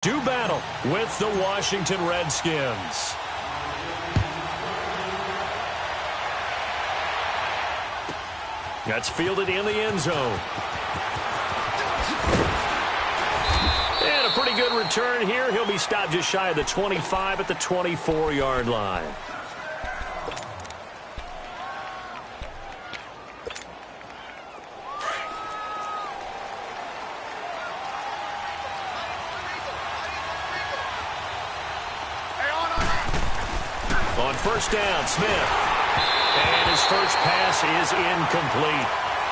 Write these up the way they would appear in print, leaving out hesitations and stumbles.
Do battle with the Washington Redskins. That's fielded in the end zone. And a pretty good return here. He'll be stopped just shy of the 25 at the 24-yard line. On first down, Smith. And his first pass is incomplete.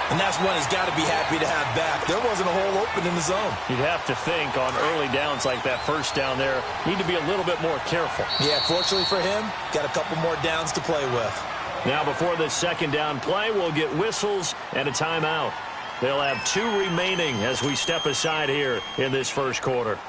And that's one he's got to be happy to have back. There wasn't a hole open in the zone. You'd have to think on early downs like that first down there, need to be a little bit more careful. Yeah, fortunately for him, got a couple more downs to play with. Now before this second down play, we'll get whistles and a timeout. They'll have 2 remaining as we step aside here in this first quarter.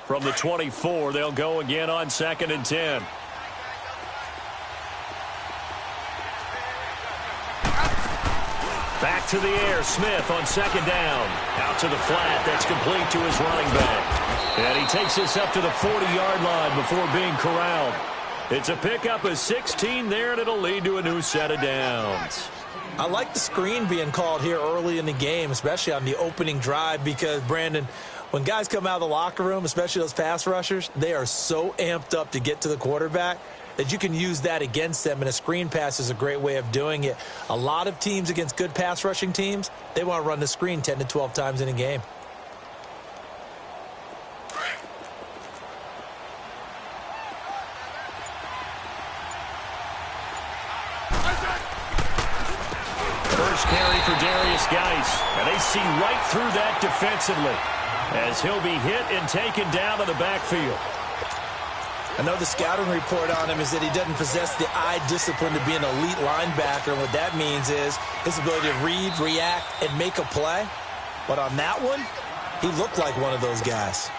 From the 24, they'll go again on 2nd and 10. Back to the air, Smith on 2nd down. Out to the flat, that's complete to his running back. And he takes this up to the 40-yard line before being corralled. It's a pickup of 16 there, and it'll lead to a new set of downs. I like the screen being called here early in the game, especially on the opening drive, because, Brandon, when guys come out of the locker room, especially those pass rushers, they are so amped up to get to the quarterback that you can use that against them, and a screen pass is a great way of doing it. A lot of teams against good pass rushing teams, they want to run the screen 10 to 12 times in a game. First carry for Darius Geis, and they see right through that defensively, as he'll be hit and taken down to the backfield. I know the scouting report on him is that he doesn't possess the eye discipline to be an elite linebacker. And what that means is his ability to read, react, and make a play. But on that one, he looked like one of those guys.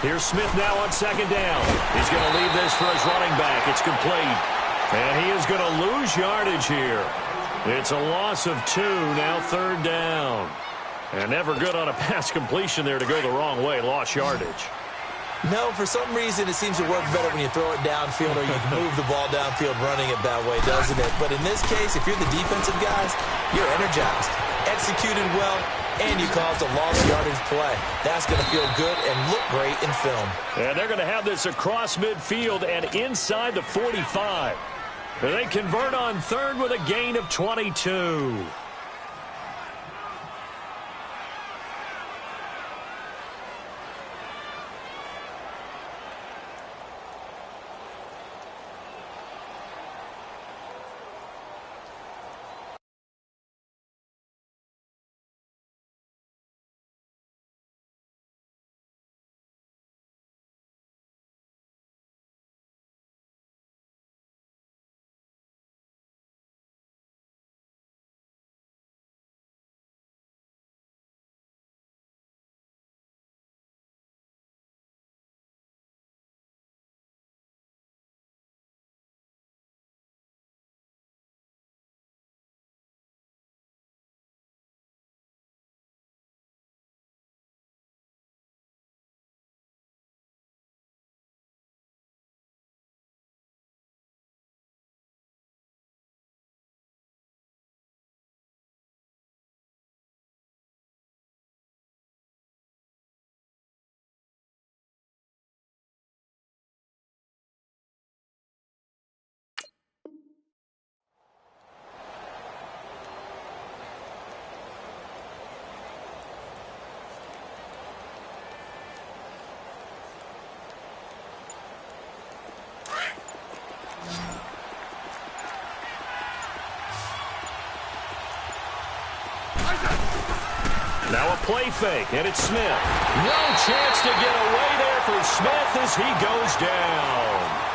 Here's Smith now on 2nd down. He's going to leave this for his running back. It's complete. And he is going to lose yardage here. It's a loss of 2, now 3rd down. And never good on a pass completion there to go the wrong way. Lost yardage. No, for some reason it seems to work better when you throw it downfield or you can move the ball downfield running it that way, doesn't it? But in this case, if you're the defensive guys, you're energized, executed well, and you caused a lost yardage play. That's going to feel good and look great in film. And they're going to have this across midfield and inside the 45. They convert on 3rd with a gain of 22. Now a play fake, and it's Smith. No chance to get away there for Smith as he goes down.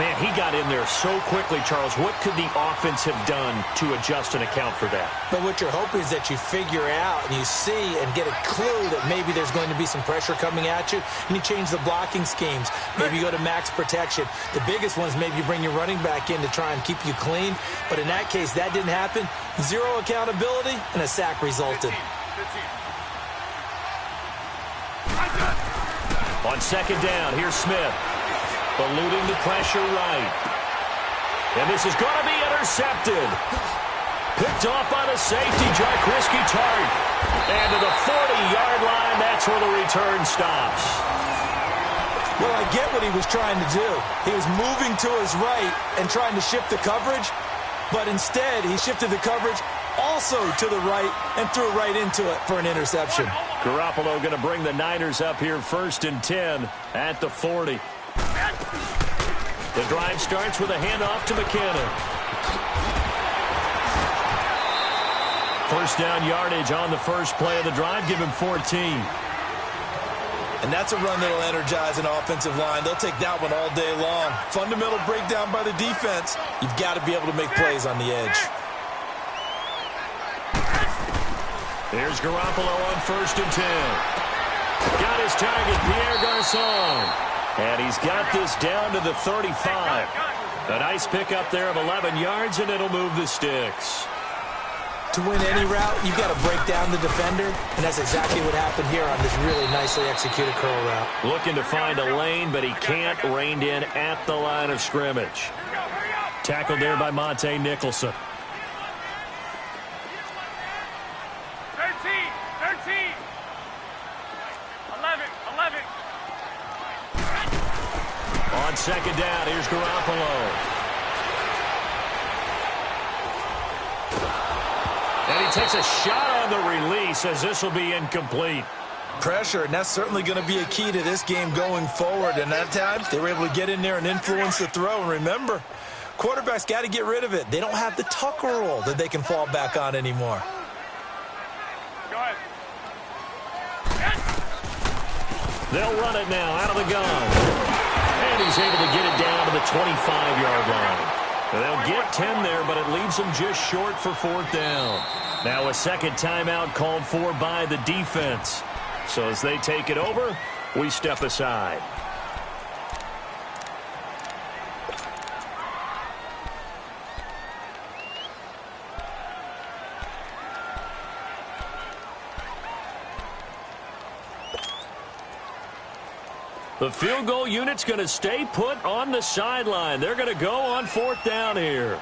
Man, he got in there so quickly, Charles. What could the offense have done to adjust and account for that? But what you're hoping is that you figure out and you see and get a clue that maybe there's going to be some pressure coming at you, and you change the blocking schemes. Maybe you go to max protection. The biggest one is maybe you bring your running back in to try and keep you clean. But in that case, that didn't happen. Zero accountability, and a sack resulted. On second down, here's Smith. Eluding the pressure right. And this is going to be intercepted. Picked off by the safety, Jarkrisky Tart. And to the 40-yard line, that's where the return stops. Well, I get what he was trying to do. He was moving to his right and trying to shift the coverage, but instead he shifted the coverage also to the right and threw right into it for an interception. Garoppolo going to bring the Niners up here 1st and 10 at the 40. The drive starts with a handoff to McKinnon. First down yardage on the first play of the drive. Give him 14. And that's a run that'll energize an offensive line. They'll take that one all day long. Fundamental breakdown by the defense. You've got to be able to make plays on the edge. Here's Garoppolo on 1st and 10. Got his target, Pierre Garçon. And he's got this down to the 35. A nice pickup there of 11 yards, and it'll move the sticks. To win any route, you've got to break down the defender, and that's exactly what happened here on this really nicely executed curl route. Looking to find a lane, but he can't, reined in at the line of scrimmage. Tackled there by Monte Nicholson. 11. On second down, here's Garoppolo. And he takes a shot on the release as this will be incomplete. Pressure, and that's certainly going to be a key to this game going forward. And at times, they were able to get in there and influence the throw. And remember, quarterbacks got to get rid of it. They don't have the tuck roll that they can fall back on anymore. Go ahead. They'll run it now out of the gun. And he's able to get it down to the 25-yard line. They'll get 10 there, but it leaves them just short for 4th down. Now a second timeout called for by the defense. So as they take it over, we step aside. The field goal unit's going to stay put on the sideline. They're going to go on 4th down here.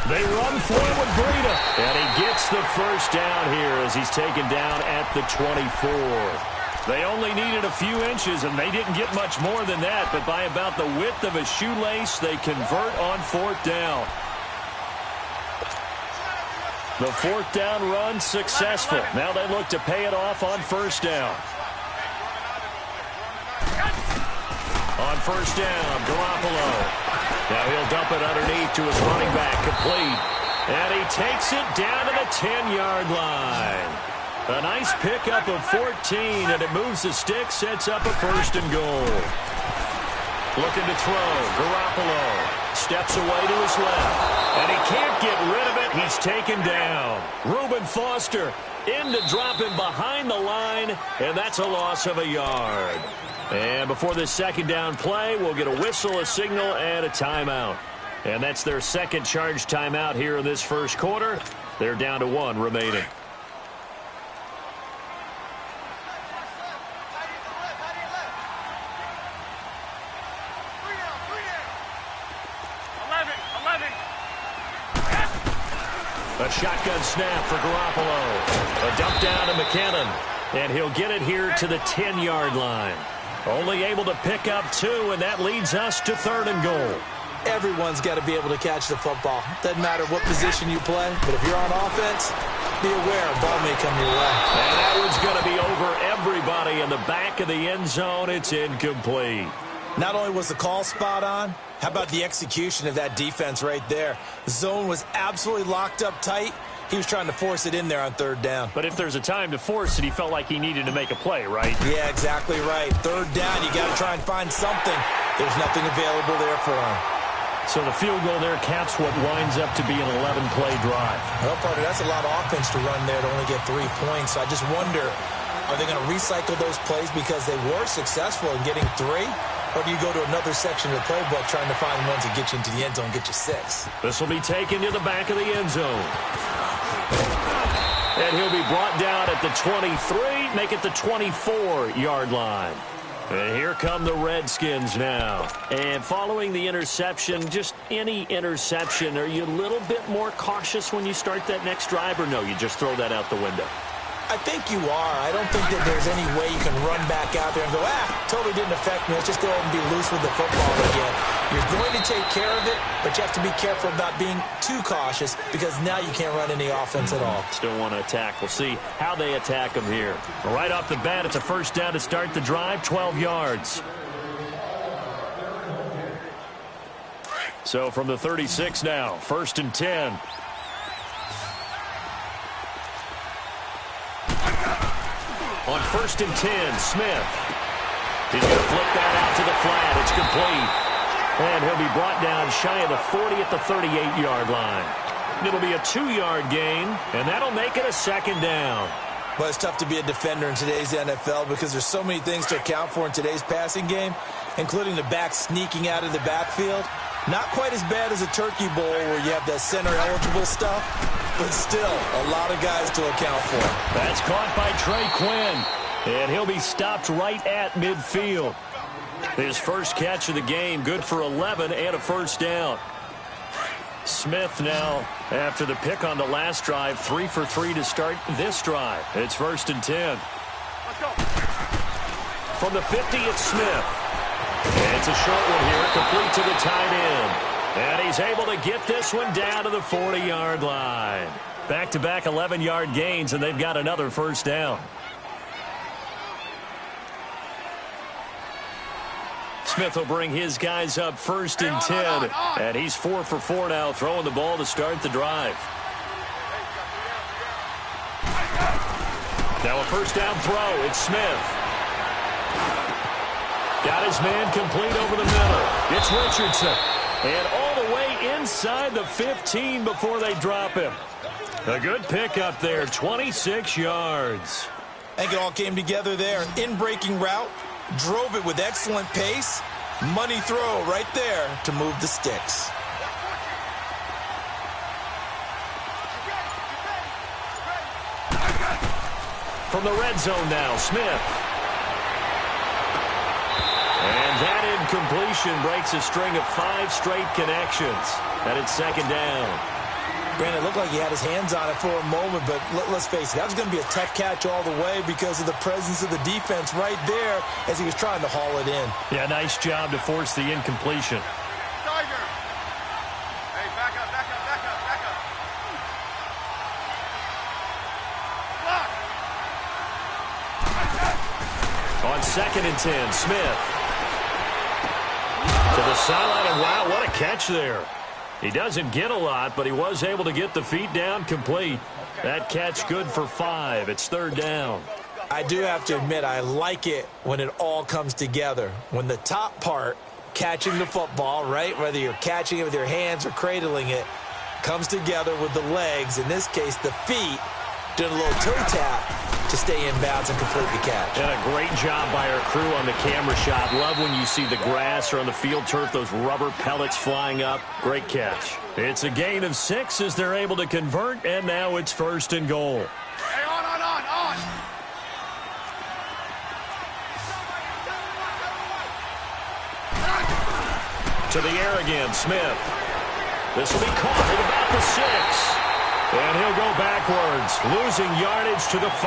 They run for it with Breida. And he gets the first down here as he's taken down at the 24. They only needed a few inches, and they didn't get much more than that. But by about the width of a shoelace, they convert on 4th down. The 4th down run successful. Now they look to pay it off on 1st down. On 1st down, Garoppolo. Now he'll dump it underneath to his running back, complete. And he takes it down to the 10-yard line. A nice pickup of 14, and it moves the stick, sets up a 1st and goal. Looking to throw, Garoppolo steps away to his left. And he can't get rid of it. He's taken down. Reuben Foster in to drop him behind the line, and that's a loss of a yard. And before this second down play, we'll get a whistle, a signal, and a timeout. And that's their second charge timeout here in this first quarter. They're down to 1 remaining. A shotgun snap for Garoppolo. A dump down to McKinnon. And he'll get it here to the 10-yard line. Only able to pick up 2, and that leads us to 3rd and goal. Everyone's got to be able to catch the football. Doesn't matter what position you play, but if you're on offense, be aware a ball may come your way. And that one's going to be over everybody in the back of the end zone. It's incomplete. Not only was the call spot on, how about the execution of that defense right there? The zone was absolutely locked up tight, He was trying to force it in there on third down. But if there's a time to force it, he felt like he needed to make a play, right? Yeah, exactly right. Third down, you got to try and find something. There's nothing available there for him. So the field goal there caps what winds up to be an 11-play drive. Well, partner, that's a lot of offense to run there to only get 3 points. So I just wonder, are they going to recycle those plays because they were successful in getting 3? Or do you go to another section of the playbook trying to find ones that get you into the end zone, get you 6? This will be taken to the back of the end zone. And he'll be brought down at the 23, make it the 24-yard line. And here come the Redskins now. And following the interception, just any interception, are you a little bit more cautious when you start that next drive, or no, you just throw that out the window? I think you are. I don't think that there's any way you can run back out there and go, totally didn't affect me. Let's just go ahead and be loose with the football again. You're going to take care of it, but you have to be careful about being too cautious because now you can't run any offense at all. Still want to attack. We'll see how they attack them here. Right off the bat, it's a first down to start the drive, 12 yards. So from the 36 now, 1st and 10. On 1st and 10, Smith. He's going to flip that out to the flat. It's complete. And he'll be brought down shy of the 40 at the 38-yard line. It'll be a 2-yard gain, and that'll make it a 2nd down. Well, it's tough to be a defender in today's NFL because there's so many things to account for in today's passing game, including the back sneaking out of the backfield. Not quite as bad as a turkey bowl where you have that center-eligible stuff, but still a lot of guys to account for. That's caught by Trey Quinn, and he'll be stopped right at midfield. His first catch of the game, good for 11 and a first down. Smith now, after the pick on the last drive, 3 for 3 to start this drive. It's 1st and 10. Let's go. From the 50, it's Smith. And it's a short one here, complete to the tight end. And he's able to get this one down to the 40-yard line. Back-to-back 11-yard gains, and they've got another first down. Smith will bring his guys up 1st and 10. And he's 4 for 4 now, throwing the ball to start the drive. Now a first down throw. It's Smith. Got his man complete over the middle. It's Richardson. And all the way inside the 15 before they drop him. A good pickup there, 26 yards. I think it all came together there. In-breaking route, drove it with excellent pace. Money throw right there to move the sticks. From the red zone now, Smith. And that incompletion breaks a string of 5 straight connections. And it's 2nd down. Brandon, it looked like he had his hands on it for a moment, but let's face it, that was going to be a tough catch all the way because of the presence of the defense right there as he was trying to haul it in. Yeah, nice job to force the incompletion. Tiger. Hey, back up, back up, back up, back up. Block. On 2nd and 10, Smith. To the sideline, and wow, what a catch there. He doesn't get a lot, but he was able to get the feet down complete. That catch good for 5. It's 3rd down. I do have to admit, I like it when it all comes together. When the top part, catching the football, right, whether you're catching it with your hands or cradling it, comes together with the legs, in this case the feet, doing a little toe tap to stay in bounds and complete the catch. And a great job by our crew on the camera shot. Love when you see the grass or on the field turf, those rubber pellets flying up. Great catch. It's a gain of 6 as they're able to convert, and now it's 1st and goal. Hey, on. To the air again, Smith. This will be caught at about the 6. And he'll go backwards, losing yardage to the 5.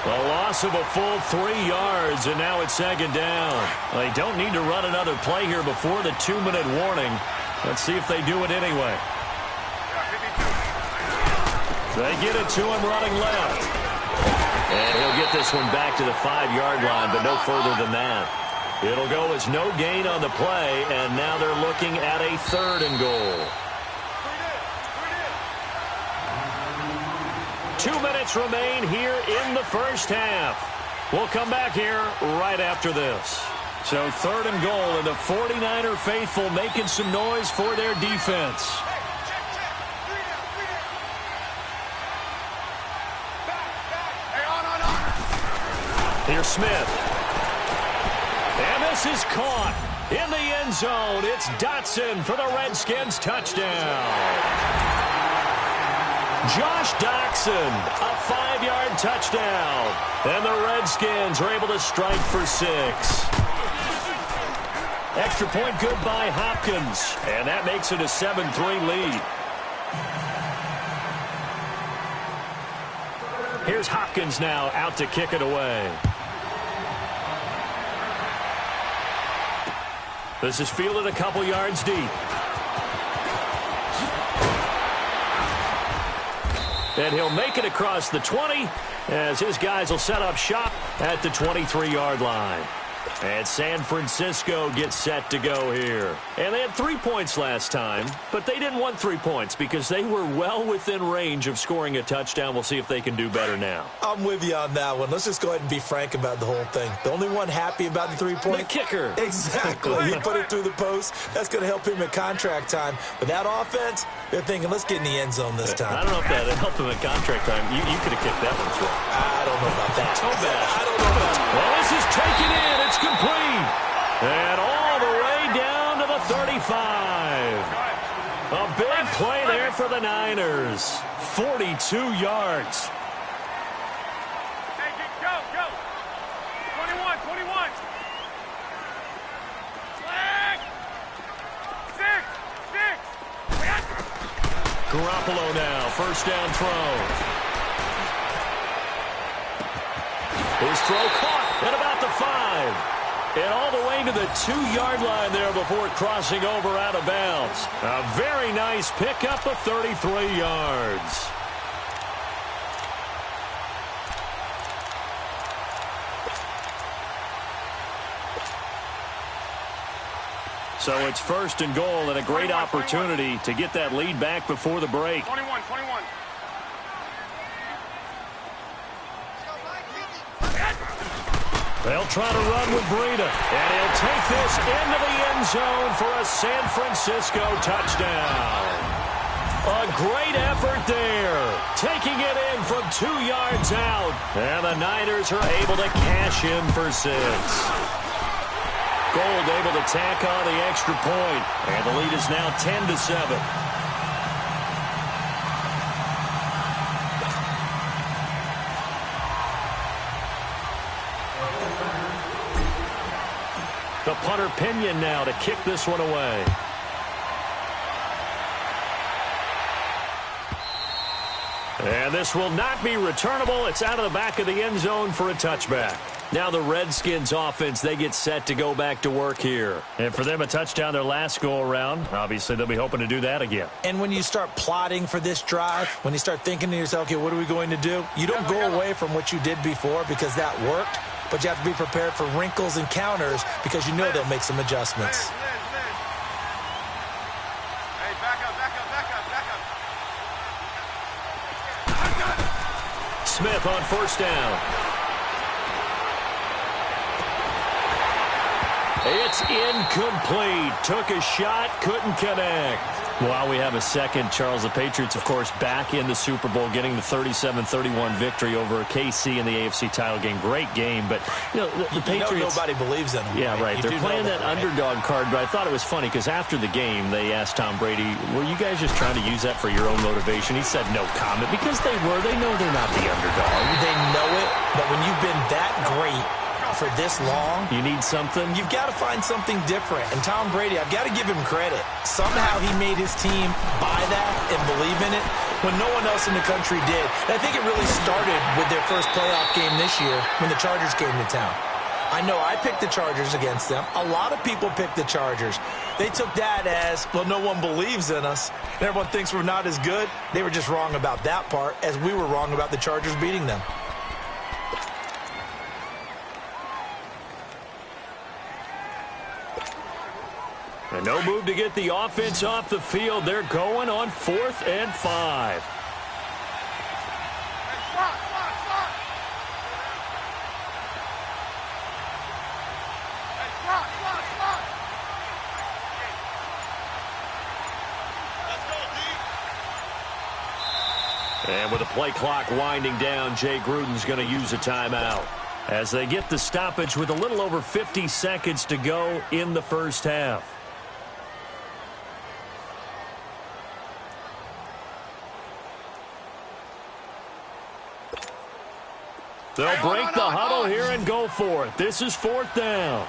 A loss of a full 3 yards, and now it's 2nd down. They don't need to run another play here before the 2-minute warning. Let's see if they do it anyway. They get it to him running left. And he'll get this one back to the 5-yard line, but no further than that. It'll go as no gain on the play, and now they're looking at a 3rd and goal. 2 minutes remain here in the first half. We'll come back here right after this. So 3rd and goal, and the 49er faithful making some noise for their defense. Here's Smith. And this is caught in the end zone. It's Dotson for the Redskins touchdown. Josh Doctson, a 5-yard touchdown. And the Redskins are able to strike for 6. Extra point good by Hopkins. And that makes it a 7-3 lead. Here's Hopkins now out to kick it away. This is fielded a couple yards deep. And he'll make it across the 20 as his guys will set up shop at the 23-yard line. And San Francisco gets set to go here. And they had 3 points last time, but they didn't want 3 points because they were well within range of scoring a touchdown. We'll see if they can do better now. I'm with you on that one. Let's just go ahead and be frank about the whole thing. The only one happy about the 3-point? The kicker. Exactly. He put it through the post. That's going to help him at contract time. But that offense, they're thinking, let's get in the end zone this time. I don't know if that helped him at contract time. You could have kicked that one through. I don't know about that. So bad. I don't know about that. Well, this is taken in. It's complete. And all the way down to the 35. A big play there for the Niners. 42 yards. Hey, go, go. 21. Flag. 6. Garoppolo now, first down throw. His throw caught at about the 5. And all the way to the 2-yard line there before crossing over out of bounds. A very nice pickup of 33 yards. So it's 1st and goal and a great opportunity to get that lead back before the break. 21. They'll try to run with Breida, and he'll take this into the end zone for a San Francisco touchdown. A great effort there, taking it in from 2 yards out, and the Niners are able to cash in for 6. Gold able to tack on the extra point, and the lead is now 10-7. The punter Pinion now to kick this one away. And this will not be returnable. It's out of the back of the end zone for a touchback. Now the Redskins offense, they get set to go back to work here. And for them, a touchdown their last go-around. Obviously, they'll be hoping to do that again. And when you start plotting for this drive, when you start thinking to yourself, okay, what are we going to do? You don't go away from what you did before because that worked. But you have to be prepared for wrinkles and counters because you know they'll make some adjustments. Hey, back up. Smith on first down. It's incomplete. Took a shot, couldn't connect. While we have a second, Charles, the Patriots, of course, back in the Super Bowl, getting the 37-31 victory over KC in the AFC title game. Great game, but, you know, the Patriots... nobody believes in them. Yeah, right. They're playing that underdog card, but I thought it was funny because after the game, they asked Tom Brady, were you guys just trying to use that for your own motivation? He said no comment because they were. They know they're not the underdog. They know it, but when you've been that great for this long, you need something. You've got to find something different. And Tom Brady, I've got to give him credit. Somehow he made his team buy that and believe in it when no one else in the country did. And I think it really started with their first playoff game this year when the Chargers came to town. I know I picked the Chargers against them. A lot of people picked the Chargers. They took that as, well, no one believes in us. And everyone thinks we're not as good. They were just wrong about that part, as we were wrong about the Chargers beating them. And no move to get the offense off the field. They're going on 4th and 5. And with the play clock winding down, Jay Gruden's going to use a timeout as they get the stoppage with a little over 50 seconds to go in the first half. They'll break the huddle here and go for it. This is 4th down.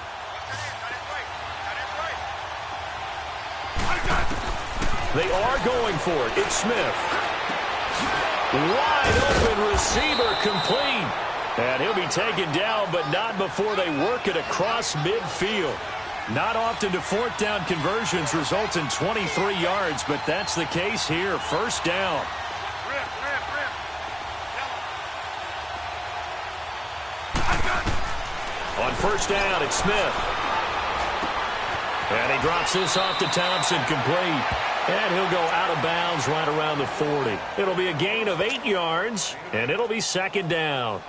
They are going for it. It's Smith. Wide open receiver complete. And he'll be taken down, but not before they work it across midfield. Not often do 4th down conversions result in 23 yards, but that's the case here. 1st down. On 1st down, it's Smith. And he drops this off to Thompson, complete. And he'll go out of bounds right around the 40. It'll be a gain of 8 yards, and it'll be 2nd down.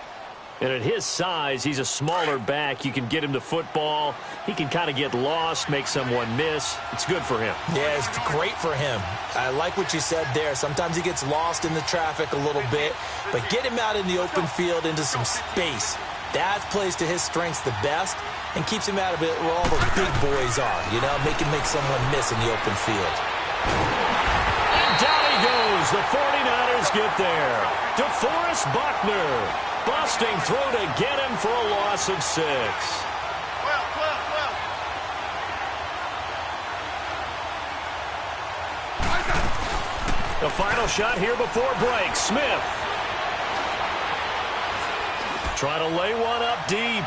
And at his size, he's a smaller back. You can get him the football. He can kind of get lost, make someone miss. It's good for him. Yeah, it's great for him. I like what you said there. Sometimes he gets lost in the traffic a little bit, but get him out in the open field into some space. That plays to his strengths the best and keeps him out of it where all the big boys are, you know, make someone miss in the open field. And down he goes. The 49ers get there. DeForest Buckner busting through to get him for a loss of 6. The final shot here before break. Smith. Try to lay one up deep.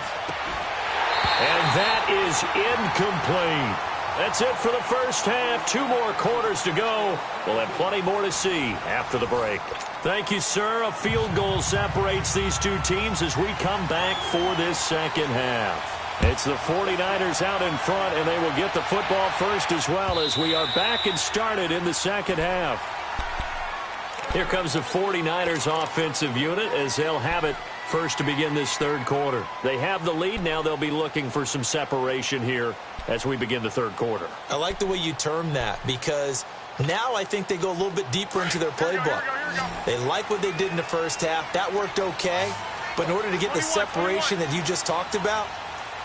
And that is incomplete. That's it for the first half. 2 more quarters to go. We'll have plenty more to see after the break. Thank you, sir. A field goal separates these two teams as we come back for this second half. It's the 49ers out in front, and they will get the football first as well as we are back and started in the second half. Here comes the 49ers offensive unit as they'll have it first to begin this 3rd quarter. They have the lead. Now they'll be looking for some separation here as we begin the 3rd quarter. I like the way you term that because now I think they go a little bit deeper into their playbook. They like what they did in the first half. That worked okay. But in order to get the separation that you just talked about,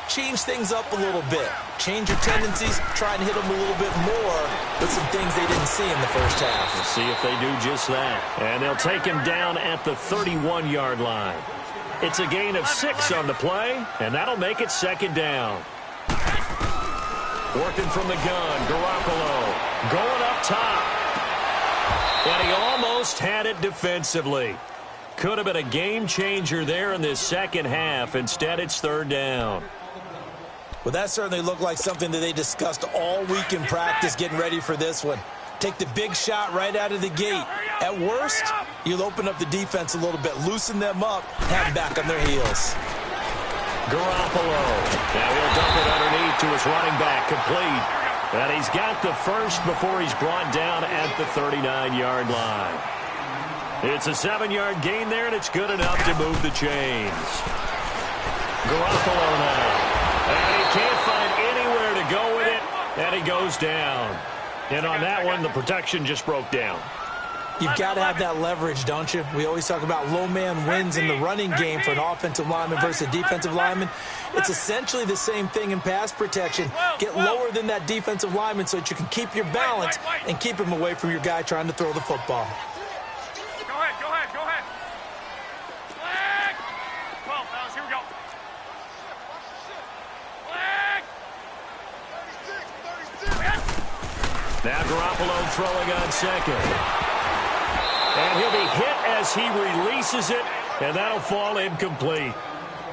change things up a little bit. Change your tendencies. Try and hit them a little bit more with some things they didn't see in the first half. We'll see if they do just that. And they'll take him down at the 31-yard line. It's a gain of 6 on the play, and that'll make it 2nd down. Working from the gun, Garoppolo going up top. And he almost had it defensively. Could have been a game changer there in this second half. Instead, it's 3rd down. Well, that certainly looked like something that they discussed all week in practice getting ready for this one. Take the big shot right out of the gate. At worst, you'll open up the defense a little bit, loosen them up, have them back on their heels. Garoppolo. Now he'll dump it underneath to his running back, complete. And he's got the first before he's brought down at the 39-yard line. It's a 7-yard gain there, and it's good enough to move the chains. Garoppolo now. And he can't find anywhere to go with it, and he goes down. And on that one, the protection just broke down. You've got to have that leverage, don't you? We always talk about low man wins in the running game for an offensive lineman versus a defensive lineman. It's essentially the same thing in pass protection. Get lower than that defensive lineman so that you can keep your balance and keep him away from your guy trying to throw the football. Go ahead. Flag. 12, fellas, here we go. Flag. Now Garoppolo throwing on 2nd. And he'll be hit as he releases it, and that'll fall incomplete.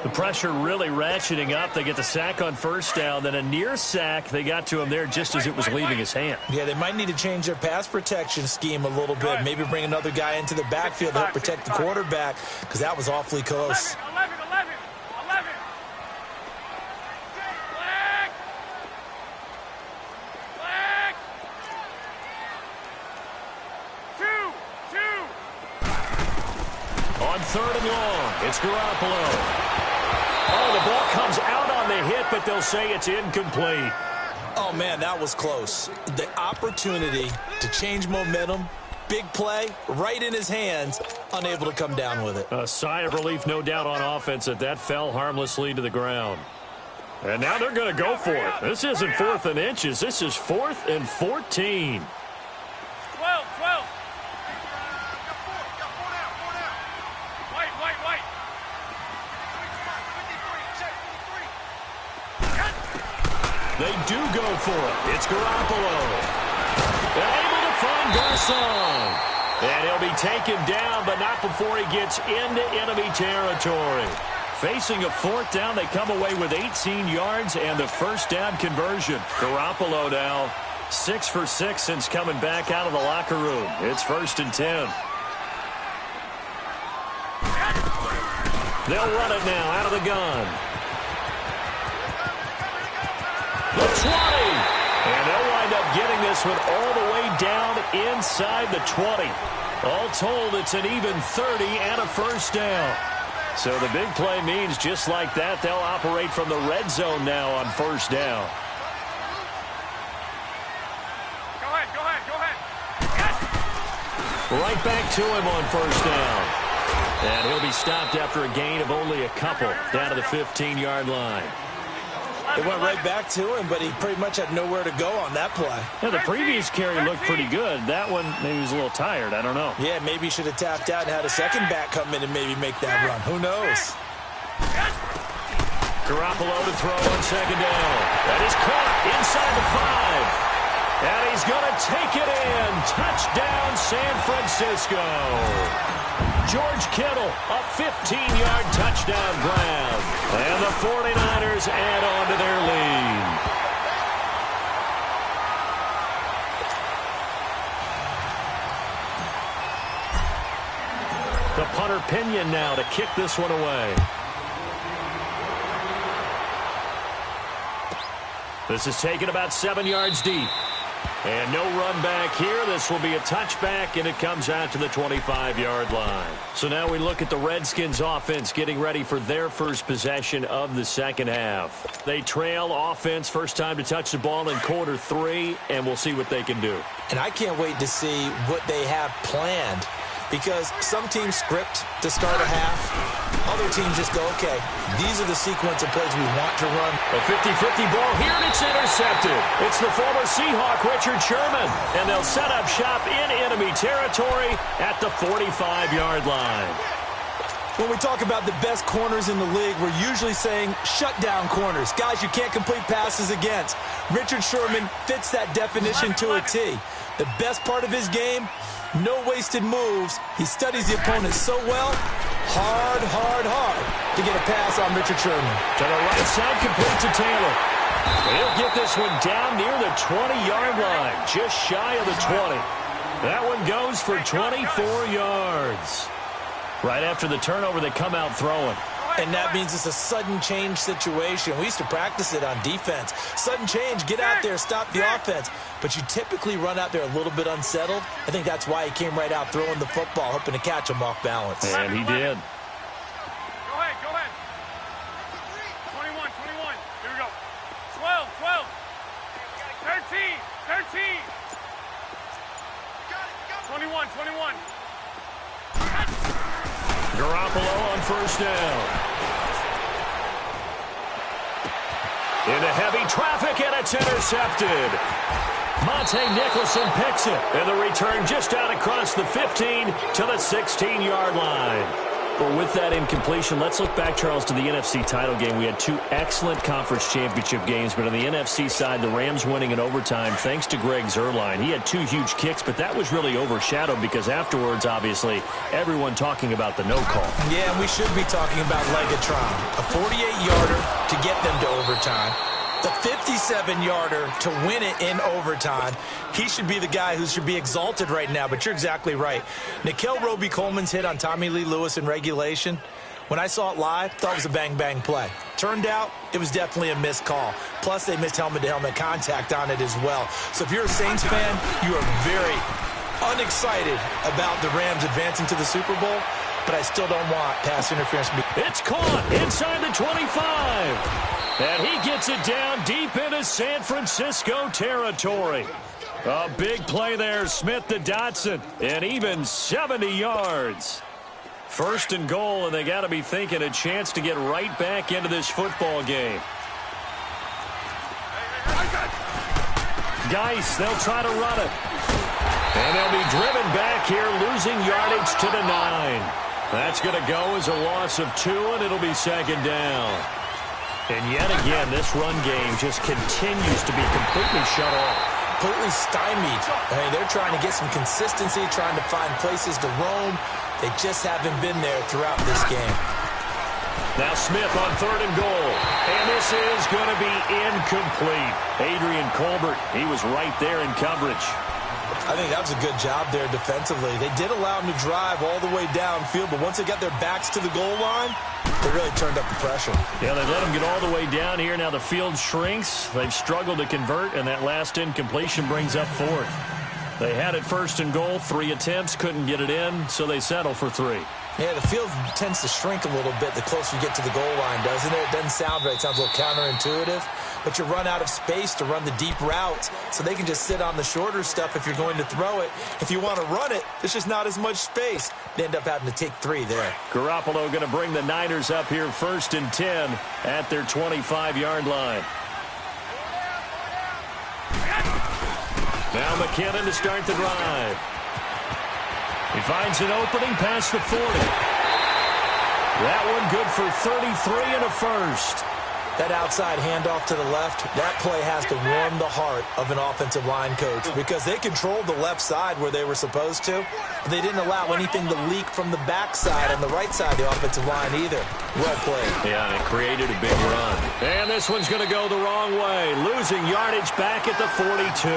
The pressure really ratcheting up. They get the sack on 1st down, then a near sack. They got to him there just as it was leaving his hand. Yeah, they might need to change their pass protection scheme a little bit. Maybe bring another guy into the backfield to help protect the quarterback because that was awfully close. 11. On 3rd and long, it's Garoppolo. Oh, the ball comes out on the hit, but they'll say it's incomplete. Oh, man, that was close. The opportunity to change momentum, big play, right in his hands, unable to come down with it. A sigh of relief, no doubt, on offense that fell harmlessly to the ground. And now they're going to go for it. This isn't 4th and inches. This is 4th and 14. 12. White. They do go for it. It's Garoppolo. Able to find Garcon. And he'll be taken down, but not before he gets into enemy territory. Facing a 4th down, they come away with 18 yards and the first down conversion. Garoppolo now 6 for 6 since coming back out of the locker room. It's 1st and 10. They'll run it now out of the gun. The 20. And they'll wind up getting this one all the way down inside the 20. All told, it's an even 30 and a first down. So the big play means just like that, they'll operate from the red zone now on first down. Go ahead. Right back to him on first down. And he'll be stopped after a gain of only a couple down to the 15-yard line. It went right back to him, but he pretty much had nowhere to go on that play. Yeah, the previous carry looked pretty good. That one, maybe he was a little tired. I don't know. Yeah, maybe he should have tapped out and had a second back come in and maybe make that run. Who knows? Garoppolo to throw on second down. That is caught inside the 5. And he's going to take it in. Touchdown, San Francisco. George Kittle, a 15-yard touchdown grab. And the 49ers add on to their lead. The punter Pinion now to kick this one away. This is taken about 7 yards deep. And no run back here. This will be a touchback, and it comes out to the 25-yard line. So now we look at the Redskins offense getting ready for their first possession of the second half. They trail offense, first time to touch the ball in quarter 3, and we'll see what they can do. And I can't wait to see what they have planned, because some teams script to start a half. Other teams just go, okay, these are the sequence of plays we want to run. A 50-50 ball here, and it's intercepted. It's the former Seahawk, Richard Sherman. And they'll set up shop in enemy territory at the 45-yard line. When we talk about the best corners in the league, we're usually saying shutdown corners. Guys you can't complete passes against. Richard Sherman fits that definition to a T. The best part of his game, no wasted moves. He studies the opponent so well. Hard to get a pass on Richard Sherman. To the right side, complete to Taylor. He'll get this one down near the 20-yard line, just shy of the 20. That one goes for 24 yards. Right after the turnover, they come out throwing. And that means it's a sudden change situation. We used to practice it on defense. Sudden change, get out there, stop the offense. But you typically run out there a little bit unsettled. I think that's why he came right out throwing the football, hoping to catch him off balance. And he did. Go ahead. 21. Here we go. 12. 13. 21. Garoppolo on first down. Into heavy traffic, and it's intercepted. Monte Nicholson picks it, and the return just out across the 15 to the 16-yard line. But with that incompletion, let's look back, Charles, to the NFC title game. We had 2 excellent conference championship games, but on the NFC side, the Rams winning in overtime thanks to Greg Zuerlein. He had 2 huge kicks, but that was really overshadowed because afterwards, obviously, everyone talking about the no call. Yeah, and we should be talking about Legatron. A 48-yarder to get them to overtime. The 57-yarder to win it in overtime. He should be the guy who should be exalted right now, but you're exactly right. Nickell Robey-Coleman's hit on Tommy Lee Lewis in regulation, when I saw it live, thought it was a bang-bang play. Turned out, it was definitely a missed call. Plus, they missed helmet-to-helmet contact on it as well. So if you're a Saints fan, you are very unexcited about the Rams advancing to the Super Bowl, but I still don't want pass interference. It's caught inside the 25. And he gets it down deep into San Francisco territory. A big play there, Smith to Dotson, and even 70 yards. First and goal, and they got to be thinking a chance to get right back into this football game. Geis, they'll try to run it. And they'll be driven back here, losing yardage to the 9. That's going to go as a loss of 2, and it'll be second down. And yet again, this run game just continues to be completely shut off. Completely stymied. I mean, they're trying to get some consistency, trying to find places to roam. They just haven't been there throughout this game. Now Smith on third and goal. And this is going to be incomplete. Adrian Colbert, he was right there in coverage. I think that was a good job there defensively. They did allow them to drive all the way downfield, but once they got their backs to the goal line, they really turned up the pressure. Yeah, they let them get all the way down here. Now the field shrinks. They've struggled to convert, and that last incompletion brings up fourth. They had it first and goal, 3 attempts, couldn't get it in, so they settle for 3. Yeah, the field tends to shrink a little bit the closer you get to the goal line, doesn't it? It doesn't sound right. It sounds a little counterintuitive. But you run out of space to run the deep routes, so they can just sit on the shorter stuff if you're going to throw it. If you want to run it, there's just not as much space. They end up having to take 3 there. Garoppolo going to bring the Niners up here first and 10 at their 25-yard line. Now McKinnon to start the drive. He finds an opening past the 40. That one good for 33 and a first. That outside handoff to the left, that play has to warm the heart of an offensive line coach because they controlled the left side where they were supposed to. But they didn't allow anything to leak from the backside on the right side of the offensive line either. Well played. Yeah, and it created a big run. And this one's going to go the wrong way, losing yardage back at the 42.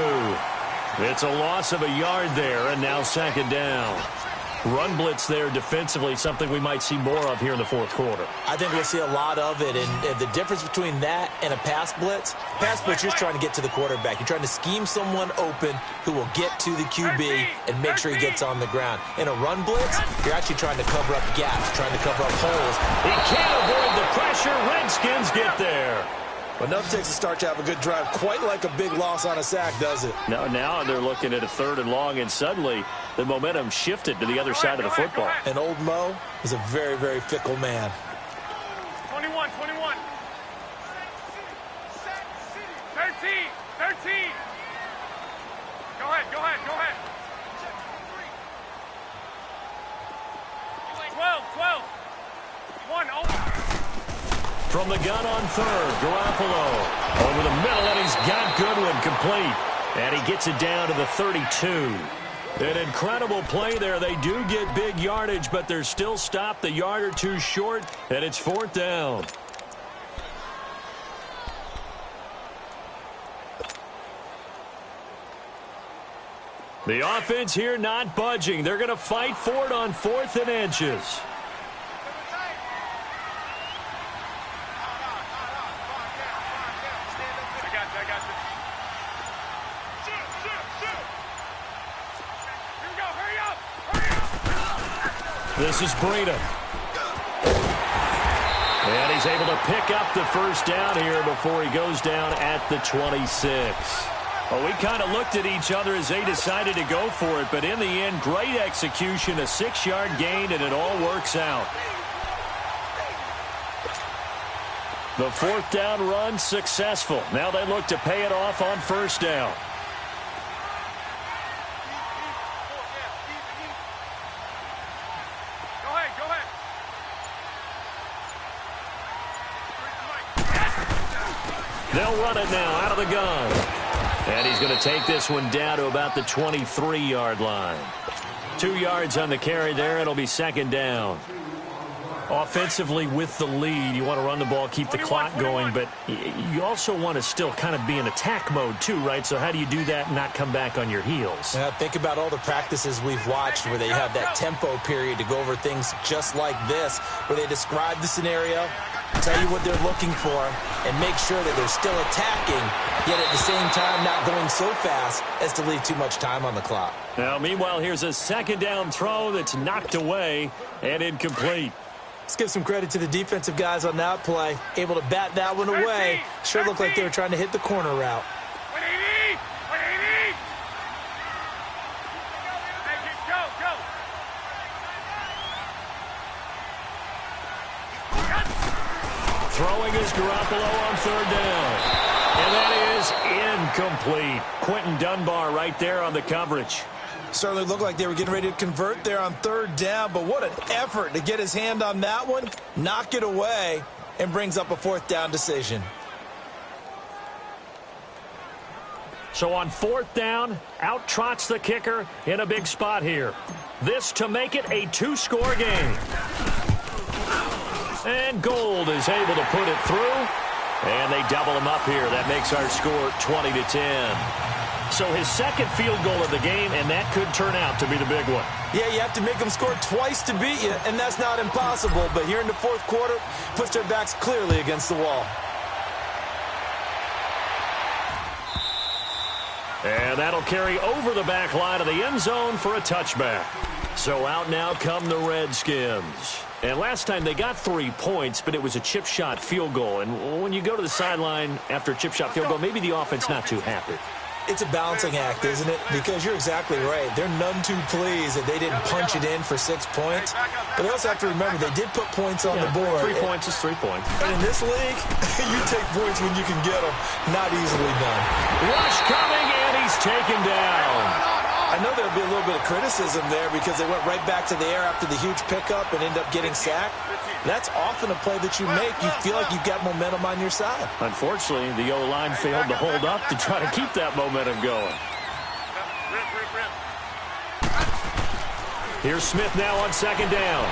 It's a loss of a yard there, and now second down. Run blitz there defensively, something we might see more of here in the fourth quarter. I think we'll see a lot of it, and the difference between that and a pass blitz, you're trying to get to the quarterback. You're trying to scheme someone open who will get to the QB and make sure he gets on the ground. In a run blitz, you're actually trying to cover up gaps, trying to cover up holes. He can't avoid the pressure. Redskins get there. But nothing takes a start to have a good drive, quite like a big loss on a sack, does it? No, now they're looking at a third and long, and suddenly the momentum shifted to the other side of the football. And old Mo is a very, very fickle man. 21, 21. 13, 13. Go ahead, go ahead, go ahead. 12, 12. 1, over. From the gun on third, Garoppolo over the middle, and he's got Goodwin complete. And he gets it down to the 32. An incredible play there. They do get big yardage, but they're still stopped a yard or two short, and it's fourth down. The offense here not budging. They're going to fight for it on 4th and inches. This is Breida. And he's able to pick up the first down here before he goes down at the 26. Well, we kind of looked at each other as they decided to go for it, but in the end, great execution, a 6-yard gain, and it all works out. The 4th down run successful. Now they look to pay it off on first down. They'll run it now out of the gun. And he's going to take this one down to about the 23-yard line. 2 yards on the carry there. It'll be second down. Offensively with the lead, you want to run the ball, keep the clock going, but you also want to still kind of be in attack mode too, right? So how do you do that and not come back on your heels? Yeah, think about all the practices we've watched where they have that tempo period to go over things just like this, where they describe the scenario, tell you what they're looking for, and make sure that they're still attacking, yet at the same time not going so fast as to leave too much time on the clock. Now, meanwhile, here's a second down throw that's knocked away and incomplete. Let's give some credit to the defensive guys on that play. Able to bat that one away. Sure looked like they were trying to hit the corner route. 180! 180! Go, go! Throwing is Garoppolo on third down. And that is incomplete. Quentin Dunbar right there on the coverage. Certainly looked like they were getting ready to convert there on third down, but what an effort to get his hand on that one, knock it away, and brings up a fourth down decision. So on fourth down, out trots the kicker in a big spot here. This to make it a two-score game. And Gold is able to put it through. And they double him up here. That makes our score 20-10. So his second field goal of the game, and that could turn out to be the big one. Yeah, you have to make them score twice to beat you, and that's not impossible. But here in the fourth quarter, puts their backs clearly against the wall. And that'll carry over the back line of the end zone for a touchback. So out now come the Redskins. And last time they got 3 points, but it was a chip shot field goal. And when you go to the sideline after a chip shot field goal, maybe the offense not too happy. It's a balancing act, isn't it? Because you're exactly right. They're none too pleased that they didn't punch it in for 6 points. But they also have to remember they did put points on the board. 3 points is 3 points. And in this league, you take points when you can get them. Not easily done. Rush coming, and he's taken down. I know there'll be a little bit of criticism there because they went right back to the air after the huge pickup and ended up getting sacked. That's often a play that you make. You feel like you've got momentum on your side. Unfortunately, the O-line failed to hold up to try to keep that momentum going. Here's Smith now on second down.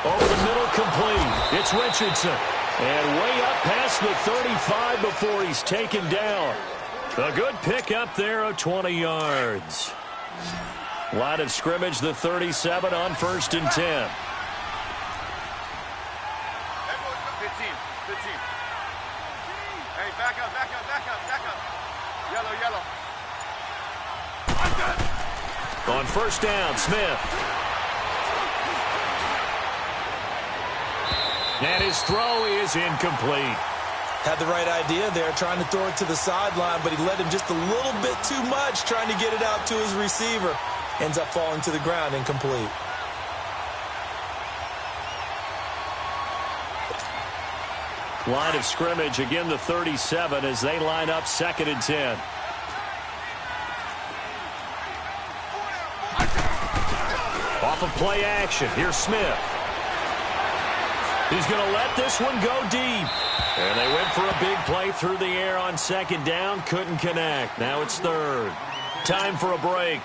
Over the middle, complete. It's Richardson. And way up past the 35 before he's taken down. A good pickup there of 20 yards. Line of scrimmage, the 37 on 1st and 10. 15. Hey, back up. Yellow. On 1st down, Smith. And his throw is incomplete. Had the right idea there, trying to throw it to the sideline, but he let him just a little bit too much, trying to get it out to his receiver. Ends up falling to the ground, incomplete. Line of scrimmage, again the 37 as they line up 2nd and 10. Off of play action, here's Smith. He's going to let this one go deep. And they went for a big play through the air on 2nd down. Couldn't connect. Now it's 3rd. Time for a break.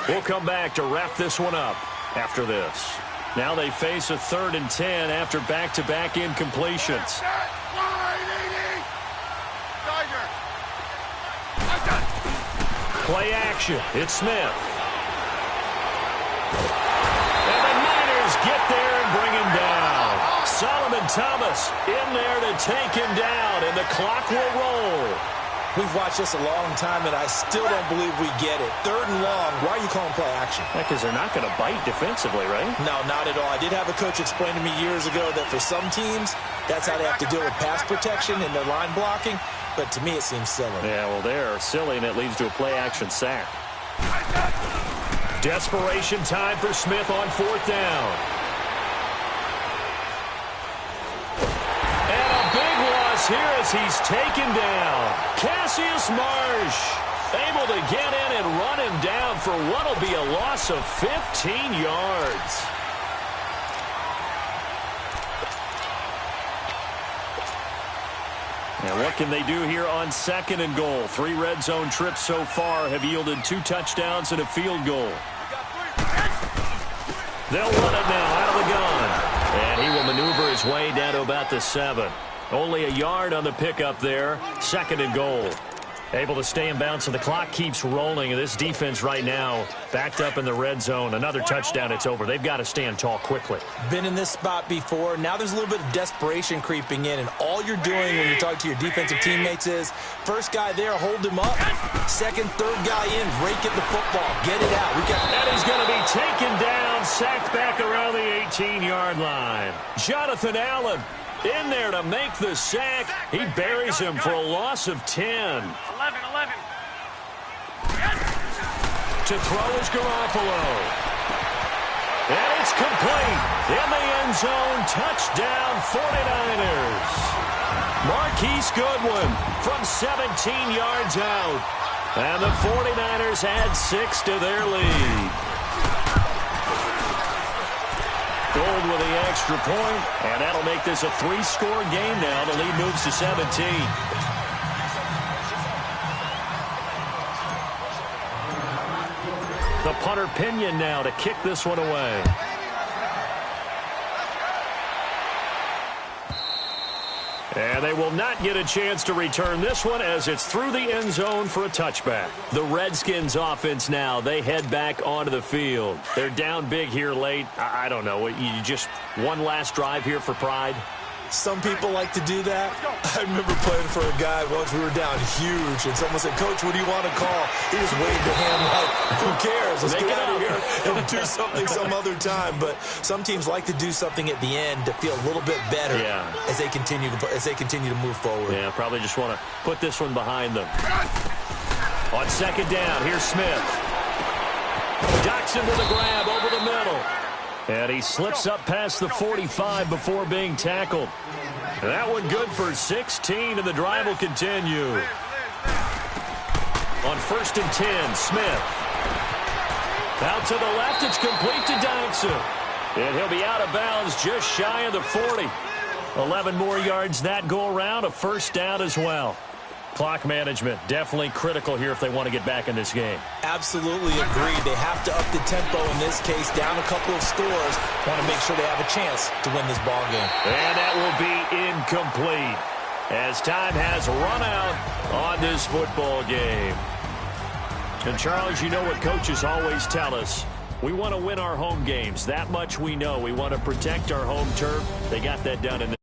We'll come back to wrap this one up after this. Now they face a 3rd and 10 after back-to-back incompletions. Play action. It's Smith. And the Niners get there and bring him down. Solomon Thomas in there to take him down, and the clock will roll. We've watched this a long time, and I still don't believe we get it. 3rd and long. Why are you calling play action? Because they're not going to bite defensively, right? No, not at all. I did have a coach explain to me years ago that for some teams, that's how they have to deal with pass protection and their line blocking. But to me, it seems silly. Yeah, well, they're silly, and it leads to a play-action sack. Desperation time for Smith on 4th down. And a big loss here as he's taken down. Cassius Marsh able to get in and run him down for what will be a loss of 15 yards. And what can they do here on 2nd and goal? 3 red zone trips so far have yielded 2 touchdowns and a field goal. They'll run it now out of the gun. And he will maneuver his way down to about the 7. Only a yard on the pickup there. 2nd and goal. Able to stay in bounds, and the clock keeps rolling. And this defense right now backed up in the red zone. Another touchdown, it's over. They've got to stand tall quickly. Been in this spot before. Now there's a little bit of desperation creeping in, and all you're doing when you're talking to your defensive teammates is first guy there, hold him up. Second, third guy in, rake at the football. Get it out. And he's going to be taken down, sacked back around the 18-yard line. Jonathan Allen in there to make the sack. He buries him for a loss of 10. 11. To throw is Garoppolo. And It's complete. In the end zone, touchdown 49ers. Marquise Goodwin from 17 yards out. And the 49ers add 6 to their lead. Gold with the extra point, and that'll make this a 3-score game now. The lead moves to 17. The punter Pinion now to kick this one away. And they will not get a chance to return this one as it's through the end zone for a touchback. The Redskins offense now, they head back onto the field. They're down big here late. I don't know. You just one last drive here for pride? Some people like to do that. I remember playing for a guy once. We were down huge, and someone said, "Coach, what do you want to call?" He just waved a hand like, "Who cares? Let's get out of here and do something some other time." But some teams like to do something at the end to feel a little bit better as they continue to move forward. Yeah, probably just want to put this one behind them. On second down, here's Smith. Doxson with a grab over the middle. And he slips up past the 45 before being tackled. That one good for 16, and the drive will continue. On 1st and 10, Smith. Out to the left, it's complete to Doxson. And he'll be out of bounds just shy of the 40. 11 more yards that go around, a first down as well. Clock management, definitely critical here if they want to get back in this game. Absolutely agreed. They have to up the tempo in this case, down a couple of scores. Want to make sure they have a chance to win this ball game. And that will be incomplete as time has run out on this football game. And Charles, you know what coaches always tell us. We want to win our home games. That much we know. We want to protect our home turf. They got that done in the